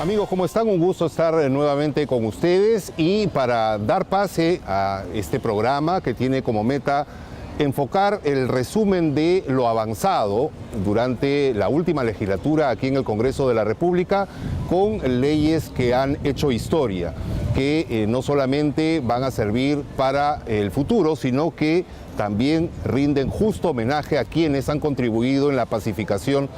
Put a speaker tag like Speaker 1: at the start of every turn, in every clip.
Speaker 1: Amigos, ¿cómo están? Un gusto estar nuevamente con ustedes y para dar pase a este programa que tiene como meta enfocar el resumen de lo avanzado durante la última legislatura aquí en el Congreso de la República con leyes que han hecho historia, que no solamente van a servir para el futuro, sino que también rinden justo homenaje a quienes han contribuido en la pacificación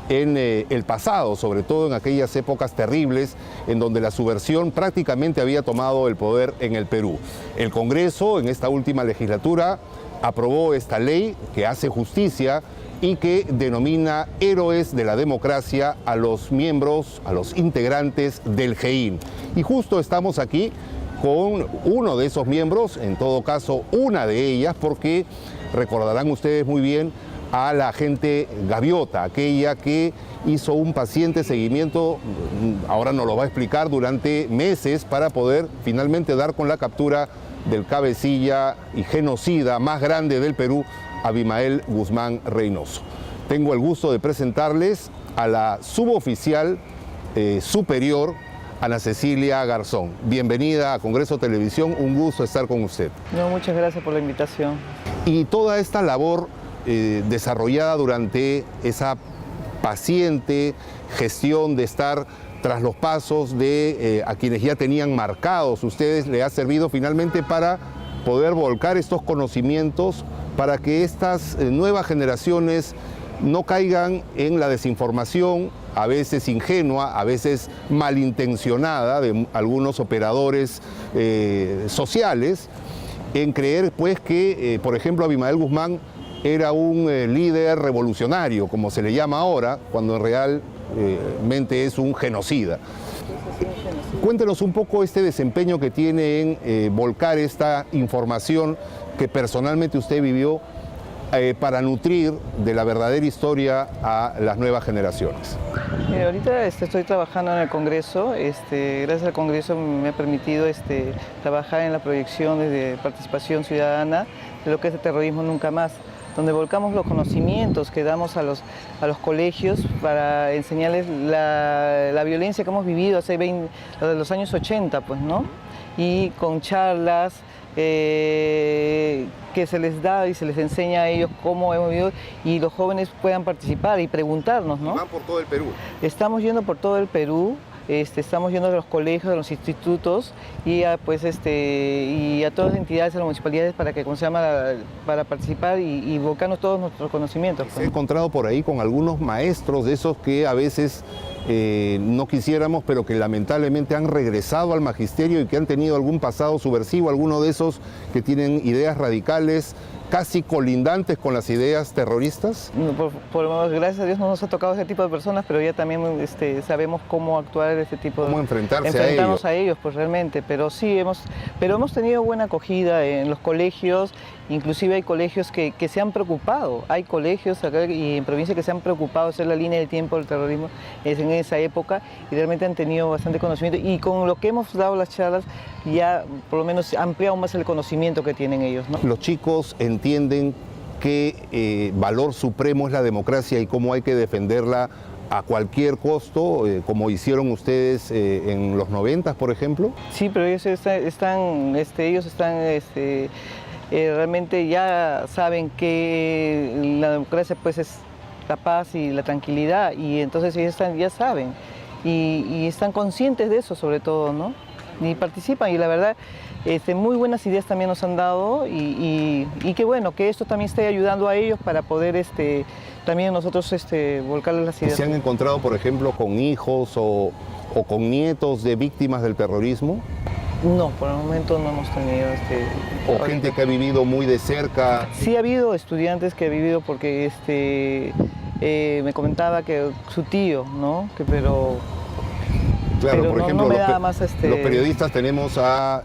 Speaker 1: en el pasado, sobre todo en aquellas épocas terribles en donde la subversión prácticamente había tomado el poder en el Perú. El Congreso en esta última legislatura aprobó esta ley que hace justicia y que denomina héroes de la democracia a los miembros, a los integrantes del GEIN. Y justo estamos aquí con uno de esos miembros, en todo caso una de ellas, porque recordarán ustedes muy bien a la agente Gaviota, aquella que hizo un paciente seguimiento, ahora nos lo va a explicar, durante meses para poder finalmente dar con la captura del cabecilla y genocida más grande del Perú, Abimael Guzmán Reynoso. Tengo el gusto de presentarles a la suboficial superior, Ana Cecilia Garzón. Bienvenida a Congreso Televisión, un gusto estar con usted.
Speaker 2: No, muchas gracias por la invitación.
Speaker 1: Y toda esta labor desarrollada durante esa paciente gestión de estar tras los pasos de a quienes ya tenían marcados ustedes, le ha servido finalmente para poder volcar estos conocimientos para que estas nuevas generaciones no caigan en la desinformación, a veces ingenua, a veces malintencionada de algunos operadores sociales, en creer pues que, por ejemplo, Abimael Guzmán era un líder revolucionario, como se le llama ahora, cuando en realmente es un genocida. Cuéntenos un poco este desempeño que tiene en volcar esta información que personalmente usted vivió para nutrir de la verdadera historia a las nuevas generaciones.
Speaker 2: Ahorita estoy trabajando en el Congreso. Gracias al Congreso me ha permitido trabajar en la proyección de participación ciudadana de lo que es el terrorismo nunca más, donde volcamos los conocimientos que damos a los colegios para enseñarles la violencia que hemos vivido hace de los años 80, pues, ¿no? Y con charlas que se les da y se les enseña a ellos cómo hemos vivido y los jóvenes puedan participar y preguntarnos, ¿no?
Speaker 1: Van por todo el Perú.
Speaker 2: Estamos yendo por todo el Perú. Estamos yendo a los colegios, a los institutos y a todas las entidades, a las municipalidades para que, para participar y volcarnos todos nuestros conocimientos.
Speaker 1: Se ha encontrado por ahí con algunos maestros de esos que a veces no quisiéramos, pero que lamentablemente han regresado al magisterio y que han tenido algún pasado subversivo, alguno de esos que tienen ideas radicales, casi colindantes con las ideas terroristas.
Speaker 2: Gracias a Dios no nos ha tocado ese tipo de personas, pero ya también sabemos cómo actuar en este tipo de...
Speaker 1: Cómo
Speaker 2: enfrentarnos a ellos, pues realmente. Pero sí, hemos tenido buena acogida en los colegios, inclusive hay colegios que se han preocupado. Hay colegios acá y en provincia que se han preocupado de hacer la línea del tiempo del terrorismo en esa época y realmente han tenido bastante conocimiento y con lo que hemos dado las charlas ya por lo menos ampliado más el conocimiento que tienen ellos, ¿no?
Speaker 1: Los chicos entienden que valor supremo es la democracia y cómo hay que defenderla a cualquier costo, como hicieron ustedes en los 90, por ejemplo.
Speaker 2: Sí, pero ellos realmente ya saben que la democracia pues es la paz y la tranquilidad y entonces ellos ya saben y están conscientes de eso sobre todo, ¿no? Y participan y la verdad muy buenas ideas también nos han dado y qué bueno que esto también esté ayudando a ellos para poder también nosotros volcarles las ideas.
Speaker 1: ¿Se han encontrado, por ejemplo, con hijos o con nietos de víctimas del terrorismo?
Speaker 2: No, por el momento no hemos tenido
Speaker 1: ¿O gente que ha vivido muy de cerca?
Speaker 2: Sí ha habido estudiantes que ha vivido porque me comentaba que su tío, ¿no?
Speaker 1: Claro, por ejemplo,
Speaker 2: los
Speaker 1: periodistas tenemos a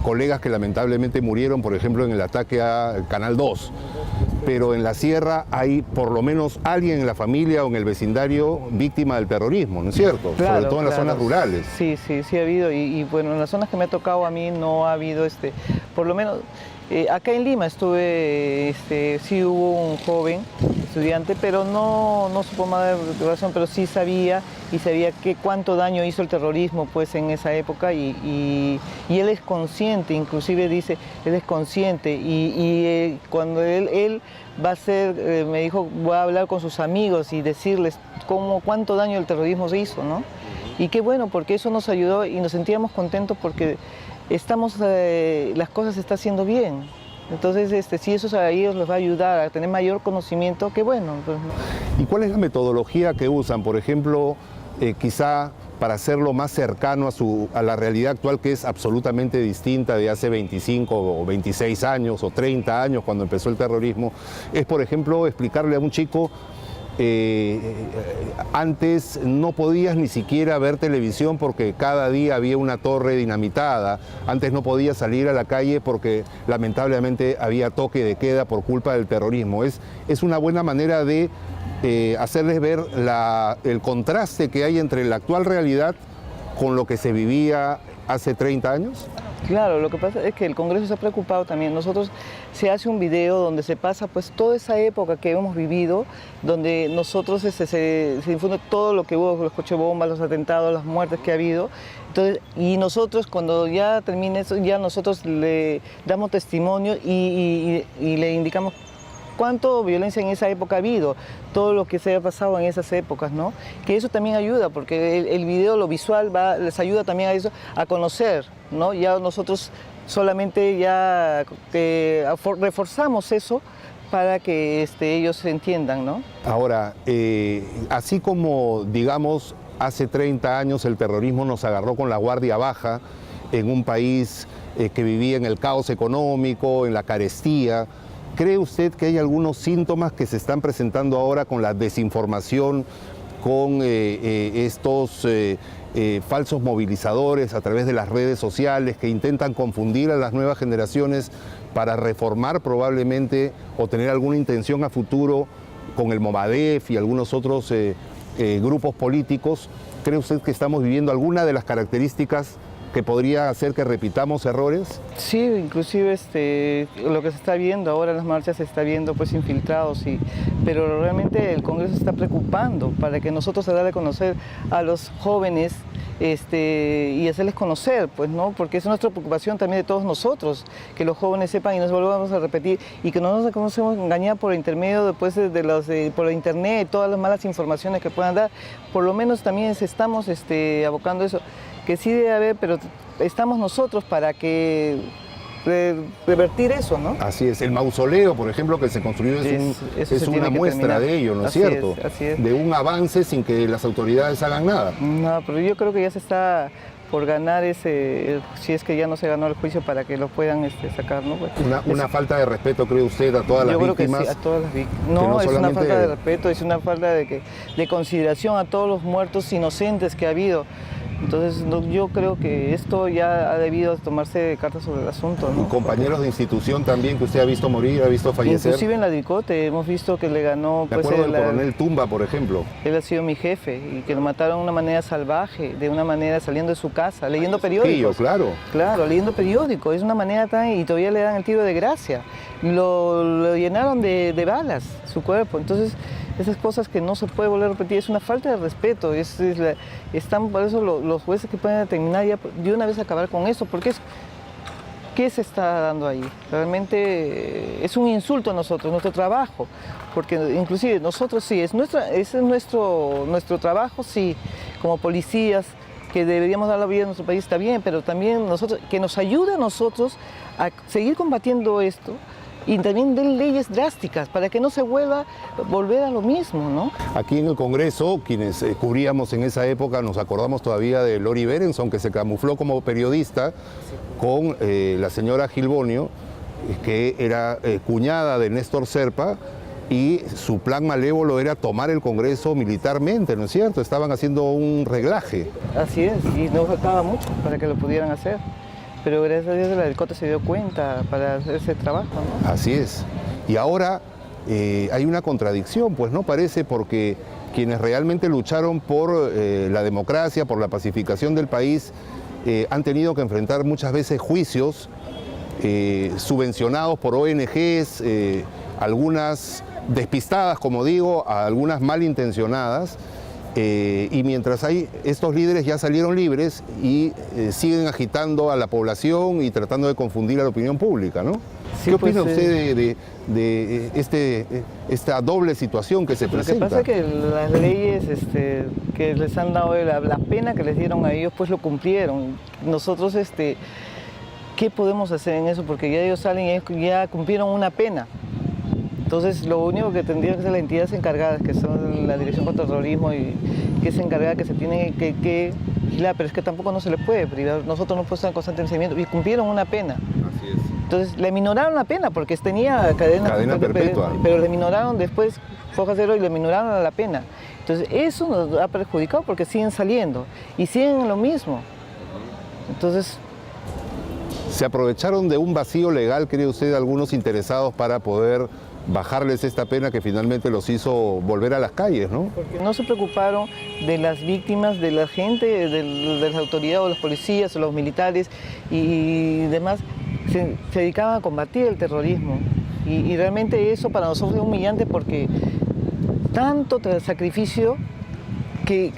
Speaker 1: colegas que lamentablemente murieron, por ejemplo, en el ataque a Canal 2. Pero en la sierra hay por lo menos alguien en la familia o en el vecindario víctima del terrorismo, ¿no es cierto?
Speaker 2: Claro,
Speaker 1: sobre todo en las zonas rurales.
Speaker 2: Sí ha habido y bueno, en las zonas que me ha tocado a mí no ha habido por lo menos, Acá en Lima estuve, sí hubo un joven estudiante, pero no supo más de razón, pero sí sabía cuánto daño hizo el terrorismo pues en esa época y él es consciente, inclusive dice, él es consciente y cuando él va a ser, me dijo, voy a hablar con sus amigos y decirles cuánto daño el terrorismo se hizo, ¿no? Y qué bueno, porque eso nos ayudó y nos sentíamos contentos porque las cosas se están haciendo bien. Entonces, si eso a ellos les va a ayudar a tener mayor conocimiento, qué bueno. Pues.
Speaker 1: ¿Y cuál es la metodología que usan? Por ejemplo, quizá para hacerlo más cercano a la realidad actual, que es absolutamente distinta de hace 25 o 26 años o 30 años cuando empezó el terrorismo, es, por ejemplo, explicarle a un chico antes no podías ni siquiera ver televisión porque cada día había una torre dinamitada, antes no podías salir a la calle porque lamentablemente había toque de queda por culpa del terrorismo. Es una buena manera de hacerles ver el contraste que hay entre la actual realidad con lo que se vivía hace 30 años.
Speaker 2: Claro, lo que pasa es que el Congreso se ha preocupado también. Nosotros se hace un video donde se pasa pues toda esa época que hemos vivido, donde nosotros se difunde todo lo que hubo, los coches bombas, los atentados, las muertes que ha habido. Entonces, y nosotros cuando ya termine eso, ya nosotros le damos testimonio y le indicamos cuánto violencia en esa época ha habido, todo lo que se ha pasado en esas épocas, ¿no? Que eso también ayuda, porque el video, lo visual, les ayuda también a eso, a conocer, ¿no? Ya nosotros solamente ya reforzamos eso para que ellos se entiendan, ¿no?
Speaker 1: Ahora, así como, digamos, hace 30 años el terrorismo nos agarró con la guardia baja en un país que vivía en el caos económico, en la carestía, ¿cree usted que hay algunos síntomas que se están presentando ahora con la desinformación, con estos falsos movilizadores a través de las redes sociales que intentan confundir a las nuevas generaciones para reformar probablemente o tener alguna intención a futuro con el Movadef y algunos otros grupos políticos? ¿Cree usted que estamos viviendo alguna de las características que podría hacer que repitamos errores?
Speaker 2: Sí, inclusive lo que se está viendo ahora en las marchas se está viendo pues infiltrados, pero realmente el Congreso se está preocupando para que nosotros se dé a conocer a los jóvenes y hacerles conocer, pues, ¿no? Porque es nuestra preocupación también de todos nosotros, que los jóvenes sepan y nos volvamos a repetir y que no nos conocemos engañar por intermedio después por internet, todas las malas informaciones que puedan dar. Por lo menos también estamos abocando eso, que sí debe haber, pero estamos nosotros para que revertir eso, ¿no?
Speaker 1: Así es. El mausoleo, por ejemplo, que se construyó es una muestra de ello, ¿no es cierto?
Speaker 2: Así es.
Speaker 1: De un avance sin que las autoridades hagan nada.
Speaker 2: No, pero yo creo que ya se está por ganar si es que ya no se ganó el juicio para que lo puedan sacar, ¿no? Pues,
Speaker 1: una falta de respeto, ¿cree usted, a todas las víctimas?
Speaker 2: Yo creo que sí, a todas las víctimas. No, es una falta de respeto, es una falta de consideración a todos los muertos inocentes que ha habido. Entonces yo creo que esto ya ha debido tomarse cartas sobre el asunto, ¿no?
Speaker 1: ¿Y compañeros de institución también que usted ha visto morir, ha visto fallecer?
Speaker 2: Inclusive en la DICOTE hemos visto que le ganó...
Speaker 1: Me acuerdo del coronel Tumba, por ejemplo.
Speaker 2: Él ha sido mi jefe y que lo mataron de una manera salvaje, de una manera saliendo de su casa, leyendo periódicos.
Speaker 1: Claro.
Speaker 2: Claro, leyendo periódicos, es una manera y todavía le dan el tiro de gracia. Lo llenaron de balas, su cuerpo, entonces... Esas cosas que no se puede volver a repetir, es una falta de respeto, están por eso los jueces que pueden determinar ya de una vez acabar con eso, porque ¿qué se está dando ahí? Realmente es un insulto a nosotros, nuestro trabajo, porque inclusive nosotros sí, ese es nuestro trabajo, sí, como policías, que deberíamos dar la vida en nuestro país, está bien, pero también nosotros, que nos ayude a nosotros a seguir combatiendo esto, y también den leyes drásticas para que no se volver a lo mismo, ¿no?
Speaker 1: Aquí en el Congreso, quienes cubríamos en esa época, nos acordamos todavía de Lori Berenson, que se camufló como periodista con la señora Gilbonio, que era cuñada de Néstor Serpa, y su plan malévolo era tomar el Congreso militarmente, ¿no es cierto? Estaban haciendo un reglaje.
Speaker 2: Así es, y no faltaba mucho para que lo pudieran hacer. Pero gracias a Dios la DICOTE se dio cuenta para hacer ese trabajo, ¿no?
Speaker 1: Así es. Y ahora hay una contradicción, pues no parece, porque quienes realmente lucharon por la democracia, por la pacificación del país, han tenido que enfrentar muchas veces juicios subvencionados por ONGs, algunas despistadas, como digo, algunas malintencionadas, y mientras estos líderes ya salieron libres y siguen agitando a la población y tratando de confundir a la opinión pública, ¿no?
Speaker 2: Sí,
Speaker 1: ¿Qué opina
Speaker 2: pues,
Speaker 1: usted de esta doble situación que se presenta?
Speaker 2: Lo que pasa es que las leyes que les han dado, la pena que les dieron a ellos, pues lo cumplieron. Nosotros, ¿qué podemos hacer en eso? Porque ya ellos salen y ya cumplieron una pena. Entonces, lo único que tendrían que ser las entidades encargadas, que son la Dirección contra el Terrorismo, y que es encargada, que se tienen que vigilar, pero es que tampoco no se les puede privar. Nosotros no podemos estar en constante seguimiento y cumplieron una pena.
Speaker 1: Así es.
Speaker 2: Entonces, le minoraron la pena porque tenía cadena
Speaker 1: perpetua.
Speaker 2: pero le minoraron después foja cero y le minoraron la pena. Entonces, eso nos ha perjudicado porque siguen saliendo y siguen en lo mismo. Entonces,
Speaker 1: ¿se aprovecharon de un vacío legal, cree usted, algunos interesados para poder bajarles esta pena que finalmente los hizo volver a las calles, ¿no?
Speaker 2: porque no se preocuparon de las víctimas, de la gente, de las autoridades o los policías o los militares y demás. Se dedicaban a combatir el terrorismo y realmente eso para nosotros es humillante porque tanto sacrificio que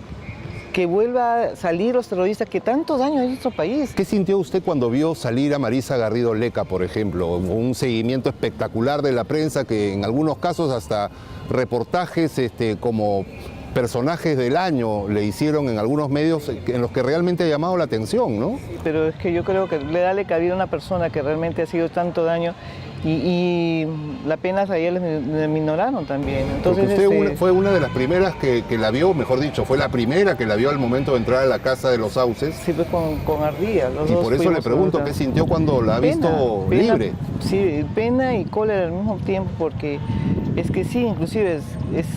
Speaker 2: vuelva a salir los terroristas que tanto daño en nuestro país.
Speaker 1: ¿Qué sintió usted cuando vio salir a Marisa Garrido Leca, por ejemplo? Un seguimiento espectacular de la prensa que en algunos casos hasta reportajes como personajes del año le hicieron en algunos medios en los que realmente ha llamado la atención, ¿no?
Speaker 2: Pero es que yo creo que le da cabida a una persona que realmente ha sido tanto daño y la pena a ella le minoraron también. Entonces,
Speaker 1: porque usted fue una de las primeras que la vio, mejor dicho, fue la primera que la vio al momento de entrar a la Casa de los Sauces.
Speaker 2: Sí, pues con Ardía.
Speaker 1: Y por eso le pregunto, ¿qué sintió cuando la ha visto libre?
Speaker 2: Sí, pena y cólera al mismo tiempo, porque es que sí, inclusive es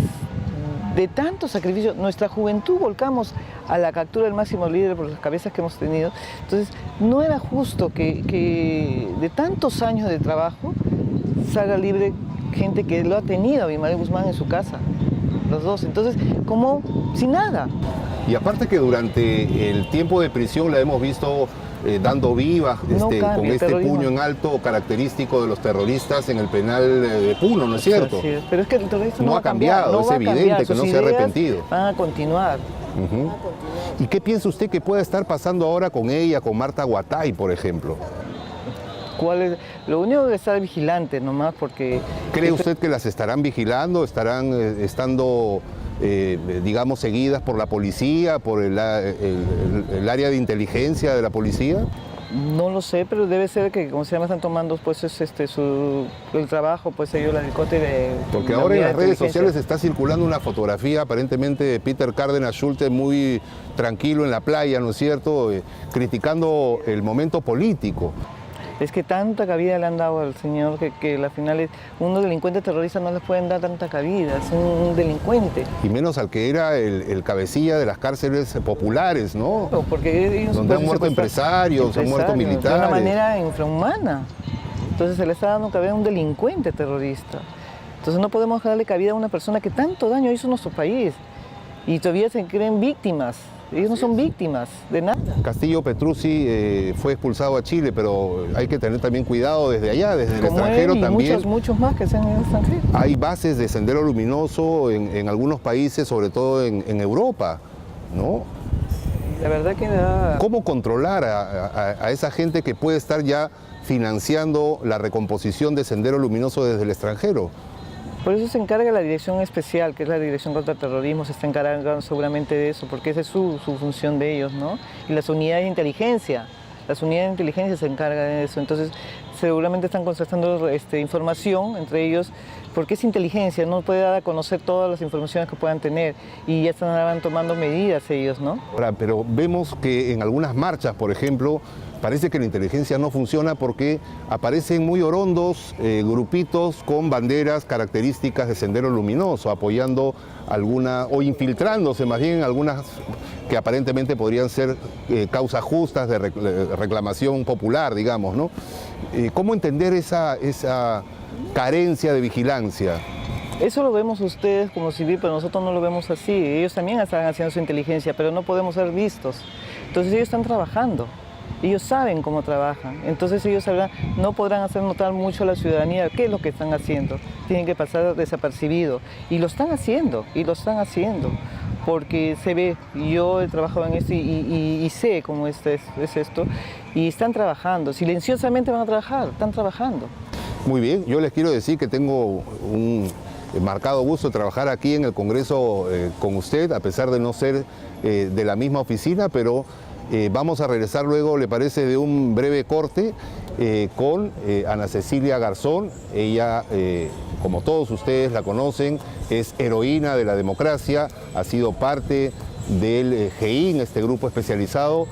Speaker 2: de tanto sacrificio, nuestra juventud volcamos a la captura del máximo líder por las cabezas que hemos tenido. Entonces, no era justo que de tantos años de trabajo salga libre gente que lo ha tenido, Abimael Guzmán en su casa, los dos. Entonces, como sin nada.
Speaker 1: Y aparte que durante el tiempo de prisión la hemos visto dando vivas con este puño en alto característico de los terroristas en el penal de Puno, ¿no es cierto?
Speaker 2: Sí, pero es que el terrorista
Speaker 1: no ha cambiado, es evidente que no se ha arrepentido.
Speaker 2: Van a continuar.
Speaker 1: ¿Y qué piensa usted que pueda estar pasando ahora con ella, con Marta Guatay, por ejemplo?
Speaker 2: Lo único que estar vigilante nomás porque...
Speaker 1: ¿Cree usted que las estarán vigilando, estarán estando, digamos, seguidas por la policía, por el área de inteligencia de la policía?
Speaker 2: No lo sé, pero debe ser que, como se llama, están tomando pues el trabajo, pues ellos la discote de...
Speaker 1: Porque ahora en las redes sociales está circulando una fotografía aparentemente de Peter Cárdenas Schulte muy tranquilo en la playa, ¿no es cierto?, criticando el momento político.
Speaker 2: Es que tanta cabida le han dado al señor que al final uno delincuente terrorista no le pueden dar tanta cabida, es un delincuente.
Speaker 1: Y menos al que era el cabecilla de las cárceles populares, ¿no?
Speaker 2: Porque ellos
Speaker 1: donde han muerto empresarios, han muerto militares.
Speaker 2: De una manera infrahumana. Entonces se le está dando cabida a un delincuente terrorista. Entonces no podemos darle cabida a una persona que tanto daño hizo a nuestro país. Y todavía se creen víctimas. Ellos no son víctimas de nada.
Speaker 1: Castillo Petrucci fue expulsado a Chile, pero hay que tener también cuidado desde allá, desde el extranjero también.
Speaker 2: Muchos más que sean en el extranjero.
Speaker 1: Hay bases de Sendero Luminoso en algunos países, sobre todo en Europa, ¿no?
Speaker 2: La verdad que da...
Speaker 1: ¿Cómo controlar a esa gente que puede estar ya financiando la recomposición de Sendero Luminoso desde el extranjero?
Speaker 2: Por eso se encarga la dirección especial, que es la Dirección contra el Terrorismo, se está encargando seguramente de eso, porque esa es su función de ellos, ¿no? Y las unidades de inteligencia se encargan de eso, entonces seguramente están contrastando información entre ellos, porque es inteligencia, no puede dar a conocer todas las informaciones que puedan tener, y ya están tomando medidas ellos, ¿no?
Speaker 1: Ahora, pero vemos que en algunas marchas, por ejemplo, parece que la inteligencia no funciona porque aparecen muy orondos grupitos con banderas características de Sendero Luminoso, apoyando o infiltrándose más bien en algunas que aparentemente podrían ser causas justas de reclamación popular, digamos, ¿no? ¿Cómo entender esa carencia de vigilancia?
Speaker 2: Eso lo vemos ustedes como civil, pero nosotros no lo vemos así. Ellos también están haciendo su inteligencia, pero no podemos ser vistos. Entonces ellos están trabajando. Ellos saben cómo trabajan, entonces ellos no podrán hacer notar mucho a la ciudadanía qué es lo que están haciendo. Tienen que pasar desapercibidos. Y lo están haciendo, porque se ve. Yo he trabajado en esto y sé cómo es esto. Y están trabajando, silenciosamente van a trabajar, están trabajando.
Speaker 1: Muy bien, yo les quiero decir que tengo un marcado gusto de trabajar aquí en el Congreso con usted, a pesar de no ser de la misma oficina, pero vamos a regresar luego, ¿le parece?, de un breve corte con Ana Cecilia Garzón. Ella, como todos ustedes la conocen, es heroína de la democracia, ha sido parte del GEIN, este grupo especializado,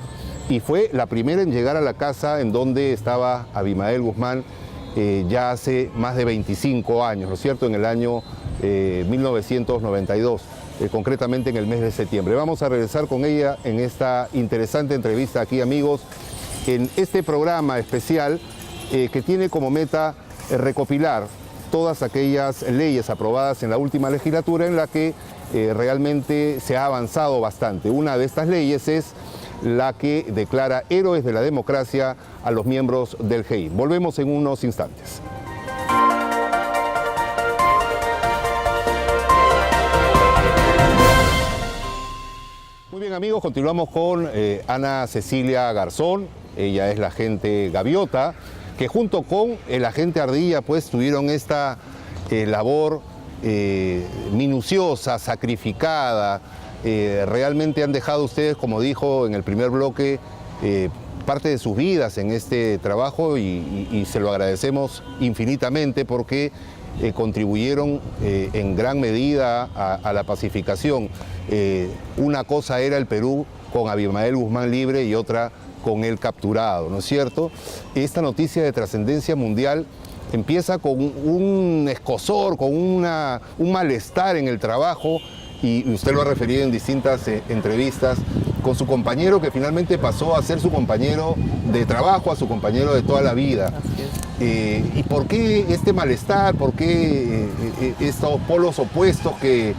Speaker 1: y fue la primera en llegar a la casa en donde estaba Abimael Guzmán ya hace más de 25 años, ¿no es cierto?, en el año 1992. Concretamente en el mes de septiembre. Vamos a regresar con ella en esta interesante entrevista aquí, amigos, en este programa especial que tiene como meta recopilar todas aquellas leyes aprobadas en la última legislatura en la que realmente se ha avanzado bastante. Una de estas leyes es la que declara héroes de la democracia a los miembros del GEIN. Volvemos en unos instantes. Muy bien, amigos, continuamos con Ana Cecilia Garzón. Ella es la agente Gaviota, que junto con el agente Ardilla pues tuvieron esta labor minuciosa, sacrificada. Realmente han dejado ustedes, como dijo en el primer bloque, parte de sus vidas en este trabajo y se lo agradecemos infinitamente porque contribuyeron en gran medida a la pacificación. Una cosa era el Perú con Abimael Guzmán libre y otra con él capturado, ¿no es cierto? Esta noticia de trascendencia mundial empieza con un escozor, con un malestar en el trabajo, y usted lo ha referido en distintas entrevistas, con su compañero que finalmente pasó a ser su compañero de trabajo, a su compañero de toda la vida. ¿Y por qué este malestar? ¿Por qué estos polos opuestos que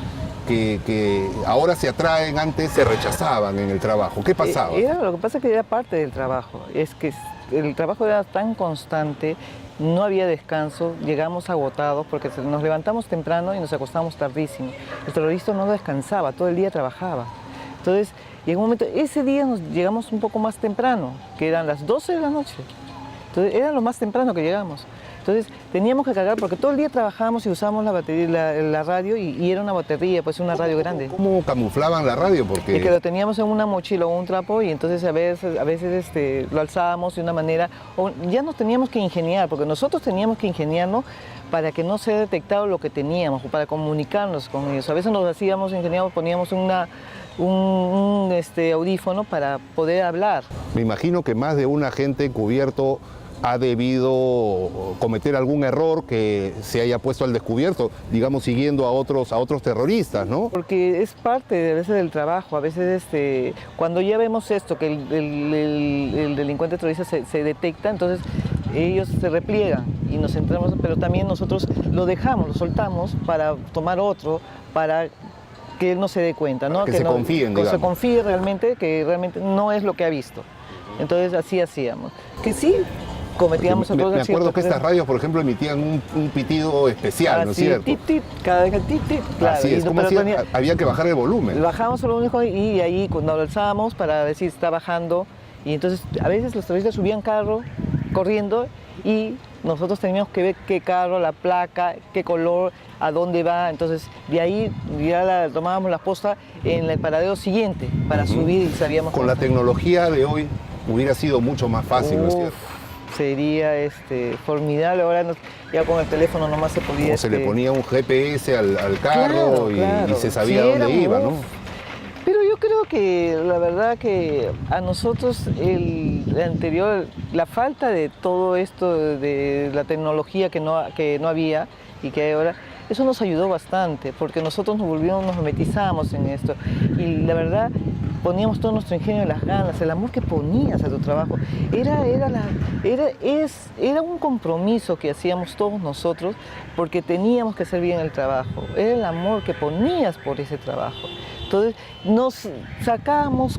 Speaker 1: ahora se atraen, antes se rechazaban en el trabajo? ¿Qué pasaba?
Speaker 2: Lo que pasa es que era parte del trabajo, es que el trabajo era tan constante, no había descanso, llegamos agotados porque nos levantamos temprano y nos acostamos tardísimo. El terrorista no descansaba, todo el día trabajaba. Entonces, llegó un momento, ese día llegamos un poco más temprano, que eran las 12 de la noche. Entonces, era lo más temprano que llegamos. Entonces, teníamos que cargar, porque todo el día trabajábamos y usábamos la batería, la radio, y era una batería, pues una radio grande.
Speaker 1: ¿Cómo camuflaban la radio? Porque
Speaker 2: es que lo teníamos en una mochila o un trapo, y entonces a veces lo alzábamos de una manera, o ya nos teníamos que ingeniar, porque nosotros teníamos que ingeniarnos para que no sea detectado lo que teníamos, o para comunicarnos con ellos. A veces nos hacíamos ingeniados, poníamos un audífono para poder hablar.
Speaker 1: Me imagino que más de un agente encubierto ha debido cometer algún error que se haya puesto al descubierto, digamos, siguiendo a otros terroristas, ¿no?
Speaker 2: Porque es parte a veces del trabajo, a veces cuando ya vemos esto, que el delincuente terrorista se detecta, entonces ellos se repliegan y nos centramos, pero también nosotros lo dejamos, lo soltamos para tomar otro, para que él no se dé cuenta, ¿no?
Speaker 1: Que se confíen, digamos.
Speaker 2: Que se confíe realmente, que realmente no es lo que ha visto. Entonces así hacíamos. Que sí, cometíamos
Speaker 1: me acuerdo que estas radios, por ejemplo, emitían un pitido especial, ¿no es cierto?
Speaker 2: Tit, tit, cada vez tit, tit, claro.
Speaker 1: Así es, había que bajar el volumen.
Speaker 2: Bajábamos el volumen y ahí cuando lo alzábamos para decir está bajando, y entonces a veces los terroristas subían carro corriendo y nosotros teníamos que ver qué carro, la placa, qué color, a dónde va. Entonces de ahí ya tomábamos la posta en el paradero siguiente para subir y sabíamos.
Speaker 1: Con la tecnología de hoy hubiera sido mucho más fácil, ¿no es cierto?
Speaker 2: Sería formidable. Ahora ya con el teléfono nomás se podía.
Speaker 1: Se le ponía un GPS al carro, claro. Y se sabía dónde iba, ¿no?
Speaker 2: Pero yo creo que la verdad que a nosotros el anterior, la falta de todo esto de la tecnología que no había y que hay ahora, eso nos ayudó bastante, porque nosotros nos metizamos en esto y la verdad poníamos todo nuestro ingenio y las ganas, el amor que ponías a tu trabajo. Era un compromiso que hacíamos todos nosotros porque teníamos que hacer bien el trabajo. Era el amor que ponías por ese trabajo. Entonces nos sacábamos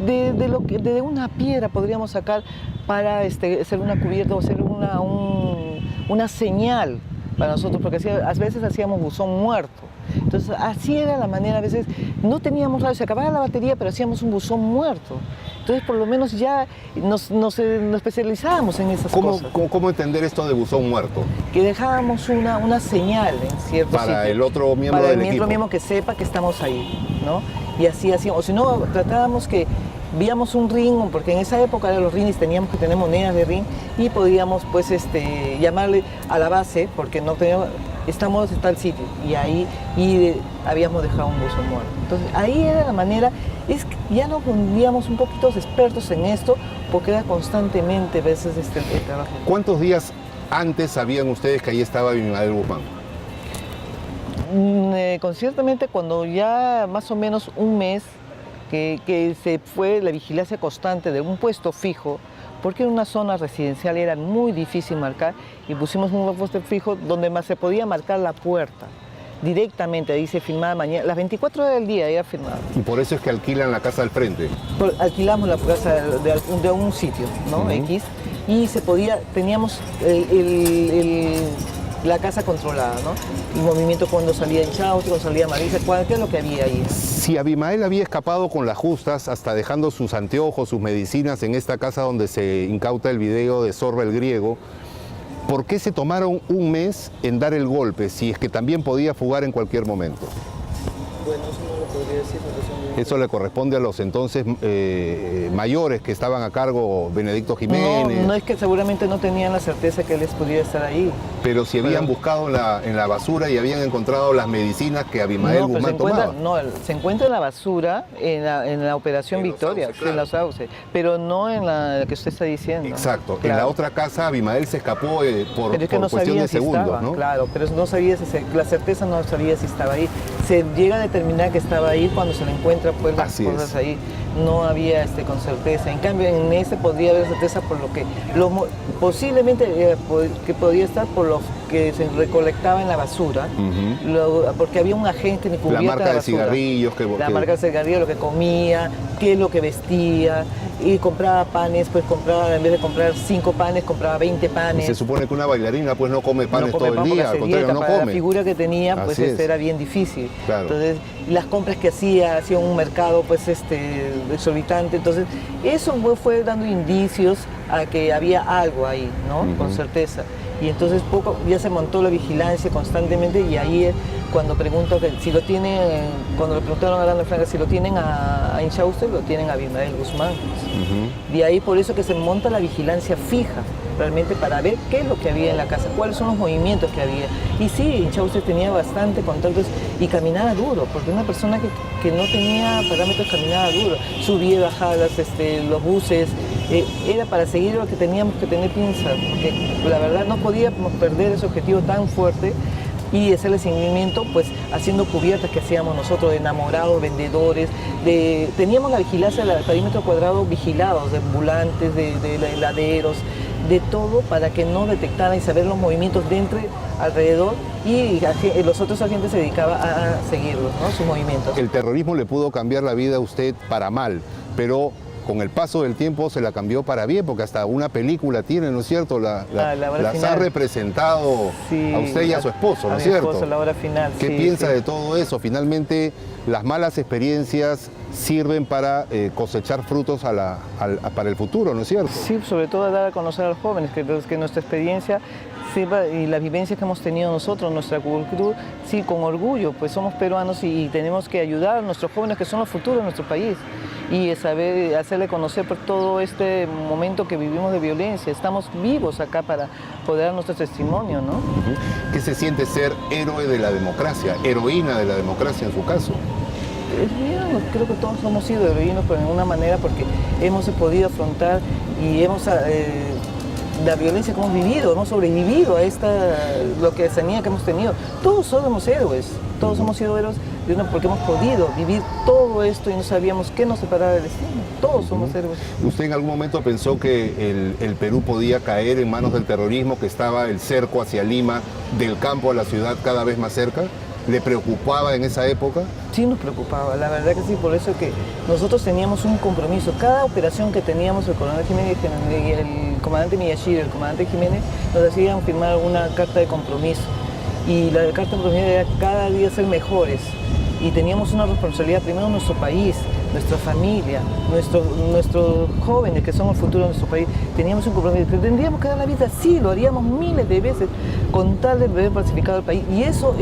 Speaker 2: de una piedra podríamos sacar para hacer una cubierta o hacer una señal para nosotros, porque a veces hacíamos buzón muerto. Entonces así era la manera, a veces no teníamos radio, se acababa la batería, pero hacíamos un buzón muerto. Entonces por lo menos ya nos especializábamos en esas cosas.
Speaker 1: ¿Cómo entender esto de buzón muerto?
Speaker 2: Que dejábamos una señal en cierto sitio.
Speaker 1: Para el otro miembro del equipo.
Speaker 2: Para el otro miembro que sepa que estamos ahí, ¿no? Y así hacíamos. O si no, tratábamos que víamos un ring, porque en esa época de los rings teníamos que tener monedas de ring y podíamos pues llamarle a la base, porque no teníamos, estamos en tal sitio, y ahí habíamos dejado un buzón muerto. Entonces ahí era la manera, es que ya nos volvíamos un poquito expertos en esto, porque era constantemente a veces el trabajo.
Speaker 1: ¿Cuántos días antes sabían ustedes que ahí estaba Abimael Guzmán?
Speaker 2: Conciertamente cuando ya más o menos un mes que se fue la vigilancia constante de un puesto fijo, porque en una zona residencial era muy difícil marcar, y pusimos un puesto fijo donde más se podía marcar la puerta directamente, ahí se filmaba mañana, las 24 horas del día era filmado.
Speaker 1: Y por eso es que alquilan la casa al frente.
Speaker 2: Alquilamos la casa de un sitio, ¿no? X, y teníamos la casa controlada, ¿no? El movimiento cuando salía en Chauste, cuando salía Marisa, ¿qué es lo que había ahí?
Speaker 1: Si Abimael había escapado con las justas, hasta dejando sus anteojos, sus medicinas en esta casa donde se incauta el video de Zorba el Griego, ¿por qué se tomaron un mes en dar el golpe, si es que también podía fugar en cualquier momento?
Speaker 2: Bueno, eso no lo podría decir.
Speaker 1: Eso le corresponde a los entonces mayores que estaban a cargo, Benedicto Jiménez.
Speaker 2: No es que seguramente no tenían la certeza que él pudiera estar ahí.
Speaker 1: Pero si habían buscado en la basura y habían encontrado las medicinas que Abimael Guzmán tomaba.
Speaker 2: No, se encuentra en la basura en la Operación Victoria, en los Sauces, pero no en la que usted está diciendo.
Speaker 1: Exacto.
Speaker 2: Claro.
Speaker 1: En la otra casa Abimael se escapó por cuestión de segundos,
Speaker 2: estaba,
Speaker 1: ¿no?
Speaker 2: Claro, pero no sabía la certeza no sabía si estaba ahí. Se llega a determinar que estaba ahí cuando se le encuentra pues las cosas ahí. No había con certeza. En cambio, en podría haber certeza por lo que posiblemente que podía estar por lo que se recolectaba en la basura, porque había un agente de cubierta.
Speaker 1: La marca de cigarrillos
Speaker 2: la marca de cigarrillos, lo que comía, qué es lo que vestía, y compraba panes, pues en vez de comprar 5 panes, compraba 20 panes.
Speaker 1: Y se supone que una bailarina pues no come panes todo el día, al contrario,
Speaker 2: dieta,
Speaker 1: no
Speaker 2: para
Speaker 1: come.
Speaker 2: La figura que tenía, pues era bien difícil.
Speaker 1: Claro.
Speaker 2: Entonces, las compras que hacía un mercado pues exorbitante. Entonces, eso fue dando indicios a que había algo ahí, ¿no? Con certeza. Y entonces ya se montó la vigilancia constantemente, y ahí cuando pregunto que si lo tienen, cuando le preguntaron a Aranda Franca si lo tienen a Inchauste, lo tienen a Abimael Guzmán. De ahí por eso que se monta la vigilancia fija, realmente para ver qué es lo que había en la casa, cuáles son los movimientos que había. Y sí, Inchauste tenía bastante contactos y caminaba duro, porque una persona que no tenía parámetros caminaba duro, subía y bajaba los buses, era para seguir lo que teníamos que tener pinza, porque la verdad no podíamos perder ese objetivo tan fuerte y hacerle seguimiento pues haciendo cubiertas que hacíamos nosotros de enamorados, vendedores, teníamos la vigilancia del perímetro cuadrado vigilados, de ambulantes, de heladeros, de todo para que no detectaran y saber los movimientos dentro, alrededor, y los otros agentes se dedicaban a seguirlos, ¿no? Sus movimientos.
Speaker 1: El terrorismo le pudo cambiar la vida a usted para mal, pero con el paso del tiempo se la cambió para bien, porque hasta una película tiene, ¿no es cierto? Las ha representado a usted y a su esposo, ¿no es cierto?
Speaker 2: Esposo, la hora final.
Speaker 1: ¿Qué piensa de todo eso? Finalmente, las malas experiencias sirven para cosechar frutos para el futuro, ¿no es cierto?
Speaker 2: Sí, sobre todo dar a conocer a los jóvenes que nuestra experiencia sirva, y las vivencias que hemos tenido nosotros, nuestra cultura, sí, con orgullo, pues somos peruanos y tenemos que ayudar a nuestros jóvenes que son los futuros de nuestro país, y saber hacerle conocer por todo este momento que vivimos de violencia. Estamos vivos acá para poder dar nuestro testimonio, ¿no?
Speaker 1: ¿Qué se siente ser héroe de la democracia, heroína de la democracia en su caso?
Speaker 2: Creo que todos hemos sido heroínos, pero de una manera, porque hemos podido afrontar y la violencia que hemos vivido, hemos sobrevivido a lo que sanía que hemos tenido. Todos somos héroes, todos hemos sido héroes porque hemos podido vivir todo esto y no sabíamos qué nos separaba del destino. Todos somos héroes.
Speaker 1: ¿Usted en algún momento pensó que el Perú podía caer en manos del terrorismo, que estaba el cerco hacia Lima, del campo a la ciudad cada vez más cerca? ¿Le preocupaba en esa época?
Speaker 2: Sí nos preocupaba, la verdad que sí, por eso que nosotros teníamos un compromiso. Cada operación que teníamos, el coronel Jiménez y el comandante Miyashiro, el comandante Jiménez, nos hacían firmar una carta de compromiso. Y la carta de compromiso era cada día ser mejores. Y teníamos una responsabilidad primero en nuestro país, nuestra familia, nuestros jóvenes que son el futuro de nuestro país. Teníamos un compromiso, que tendríamos que dar la vida, sí, lo haríamos miles de veces con tal de ver pacificado el país. Y eso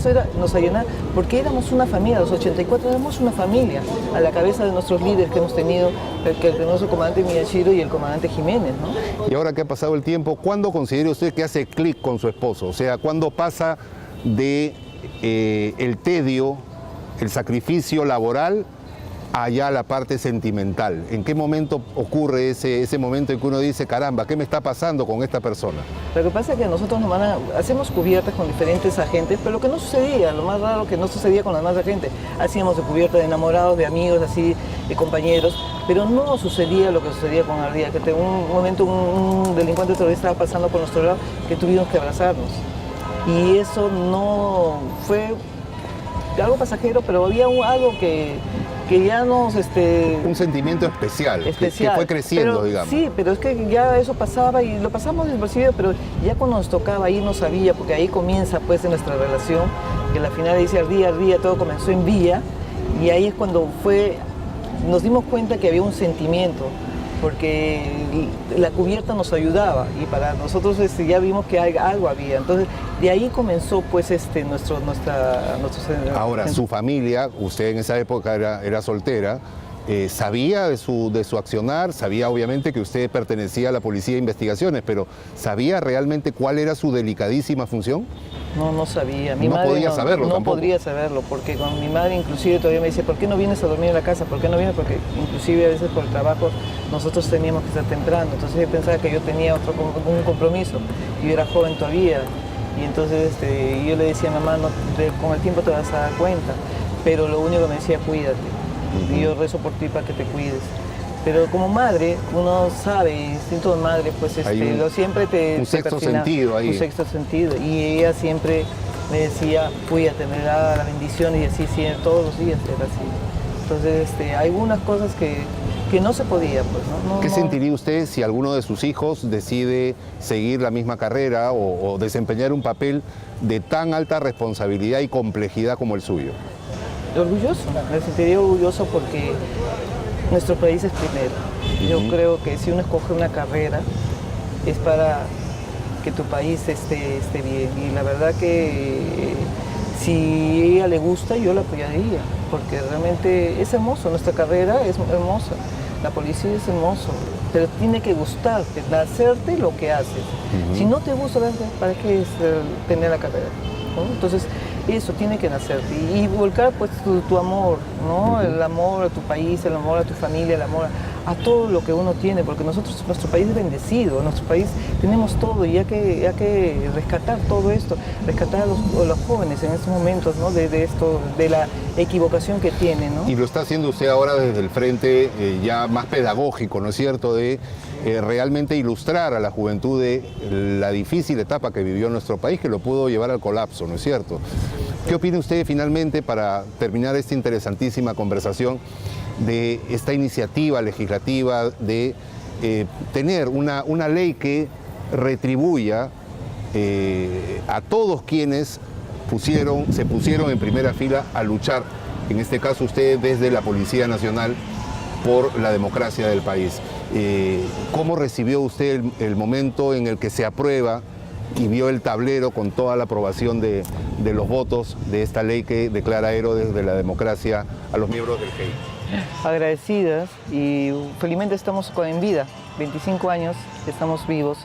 Speaker 2: era, nos ayudaba, porque éramos una familia, los 84 éramos una familia, a la cabeza de nuestros líderes que hemos tenido, el nuestro comandante Miyashiro y el comandante Jiménez, ¿no?
Speaker 1: Y ahora que ha pasado el tiempo, ¿cuándo considera usted que hace clic con su esposo? O sea, ¿cuándo pasa de el tedio, el sacrificio laboral, allá la parte sentimental? ¿En qué momento ocurre ese momento en que uno dice, caramba, ¿qué me está pasando con esta persona?
Speaker 2: Lo que pasa es que nosotros hacemos cubiertas con diferentes agentes, pero lo que no sucedía, lo más raro que no sucedía con la demás gente, hacíamos de cubierta de enamorados, de amigos, así, de compañeros, pero no sucedía lo que sucedía con Ardía, que en un momento un delincuente terrorista estaba pasando por nuestro lado, que tuvimos que abrazarnos. Y eso no fue algo pasajero, pero había algo que ya nos...
Speaker 1: Un sentimiento especial. Que fue creciendo,
Speaker 2: pero,
Speaker 1: digamos.
Speaker 2: Sí, pero es que ya eso pasaba y lo pasamos despercibido, pero ya cuando nos tocaba ahí no sabía, porque ahí comienza pues nuestra relación, que al final dice Ardía, todo comenzó en Villa, y ahí es cuando nos dimos cuenta que había un sentimiento, porque la cubierta nos ayudaba y para nosotros ya vimos que algo había. Entonces, de ahí comenzó pues nuestro...
Speaker 1: Ahora, su familia, usted en esa época era soltera, sabía de su accionar, sabía obviamente que usted pertenecía a la Policía de Investigaciones, pero ¿sabía realmente cuál era su delicadísima función?
Speaker 2: No sabía. Mi
Speaker 1: no
Speaker 2: madre
Speaker 1: podía saberlo
Speaker 2: no
Speaker 1: tampoco.
Speaker 2: podría saberlo, porque con mi madre inclusive todavía me dice, ¿por qué no vienes a dormir en la casa? ¿Por qué no vienes? Porque inclusive a veces por el trabajo nosotros teníamos que estar temprano. Entonces yo pensaba que yo tenía un compromiso. Yo era joven todavía. Y entonces yo le decía a mamá, con el tiempo te vas a dar cuenta. Pero lo único que me decía, cuídate. Y yo rezo por ti para que te cuides. Pero como madre, uno sabe, instinto de madre, pues siempre
Speaker 1: un sexto sentido ahí.
Speaker 2: Un sexto sentido. Y ella siempre me decía, cuídate, me da la bendición, y así siempre, todos los días era así. Entonces, hay algunas cosas que no se podía, pues, ¿no?
Speaker 1: ¿Qué sentiría usted si alguno de sus hijos decide seguir la misma carrera o desempeñar un papel de tan alta responsabilidad y complejidad como el suyo?
Speaker 2: Orgulloso, me sentiría orgulloso porque nuestro país es primero. Yo creo que si uno escoge una carrera es para que tu país esté bien. Y la verdad que si a ella le gusta, yo la apoyaría, porque realmente es hermoso, nuestra carrera es hermosa, la policía es hermoso, pero tiene que gustarte, hacerte lo que haces. Si no te gusta, ¿para qué tener la carrera? ¿No? Entonces, eso tiene que nacerte y volcar pues tu amor, ¿no? El amor a tu país, el amor a tu familia, el amor a todo lo que uno tiene, porque nuestro país es bendecido, nuestro país tenemos todo y hay que rescatar todo esto, rescatar a los jóvenes en estos momentos, ¿no? de la equivocación que tienen, ¿no?
Speaker 1: Y lo está haciendo usted ahora desde el frente ya más pedagógico, ¿no es cierto?, de realmente ilustrar a la juventud de la difícil etapa que vivió nuestro país, que lo pudo llevar al colapso, ¿no es cierto? ¿Qué opina usted finalmente, para terminar esta interesantísima conversación, de esta iniciativa legislativa de tener una ley que retribuya a todos quienes se pusieron en primera fila a luchar, en este caso usted desde la Policía Nacional, por la democracia del país? ¿Cómo recibió usted el momento en el que se aprueba y vio el tablero con toda la aprobación de los votos de esta ley que declara héroes de la democracia a los miembros del GEI?
Speaker 2: Agradecidas, y felizmente estamos en vida, 25 años estamos vivos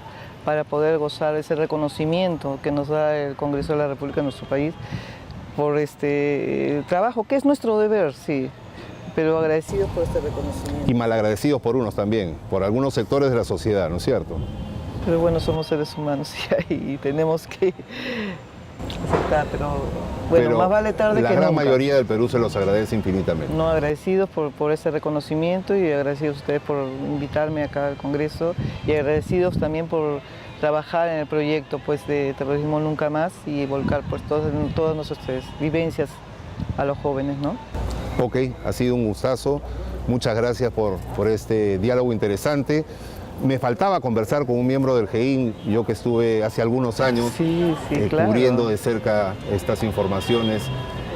Speaker 2: para poder gozar de ese reconocimiento que nos da el Congreso de la República de nuestro país por este trabajo, que es nuestro deber, sí, pero agradecidos por este reconocimiento.
Speaker 1: Y malagradecidos por unos también, por algunos sectores de la sociedad, ¿no es cierto?
Speaker 2: Pero bueno, somos seres humanos y tenemos que aceptar, pero más vale tarde que nunca.
Speaker 1: La gran mayoría del Perú se los agradece infinitamente.
Speaker 2: No, agradecidos por ese reconocimiento, y agradecidos a ustedes por invitarme acá al Congreso, y agradecidos también por trabajar en el proyecto pues, de Terrorismo Nunca Más y volcar pues, todas nuestras vivencias a los jóvenes, ¿no?
Speaker 1: Ok, ha sido un gustazo. Muchas gracias por este diálogo interesante. Me faltaba conversar con un miembro del GEIN, yo que estuve hace algunos años
Speaker 2: claro,
Speaker 1: cubriendo de cerca estas informaciones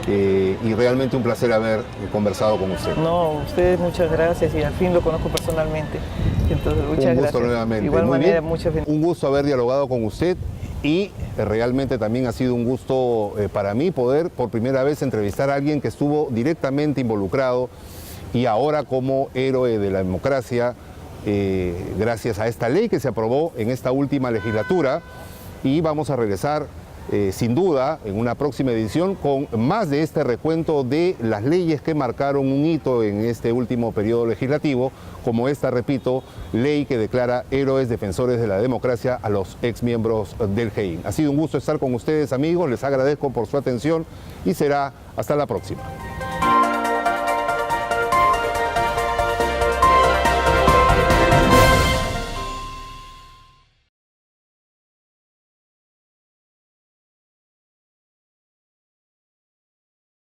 Speaker 1: y realmente un placer haber conversado con usted.
Speaker 2: No, ustedes muchas gracias y al fin lo conozco personalmente. Entonces, muchas
Speaker 1: un gusto
Speaker 2: gracias.
Speaker 1: Nuevamente.
Speaker 2: De igual
Speaker 1: Muy
Speaker 2: manera,
Speaker 1: bien.
Speaker 2: muchas
Speaker 1: Un gusto haber dialogado con usted y realmente también ha sido un gusto para mí poder por primera vez entrevistar a alguien que estuvo directamente involucrado y ahora como héroe de la democracia, gracias a esta ley que se aprobó en esta última legislatura, y vamos a regresar sin duda en una próxima edición con más de este recuento de las leyes que marcaron un hito en este último periodo legislativo, como esta, repito, ley que declara héroes defensores de la democracia a los exmiembros del GEIN. Ha sido un gusto estar con ustedes, amigos, les agradezco por su atención y será hasta la próxima.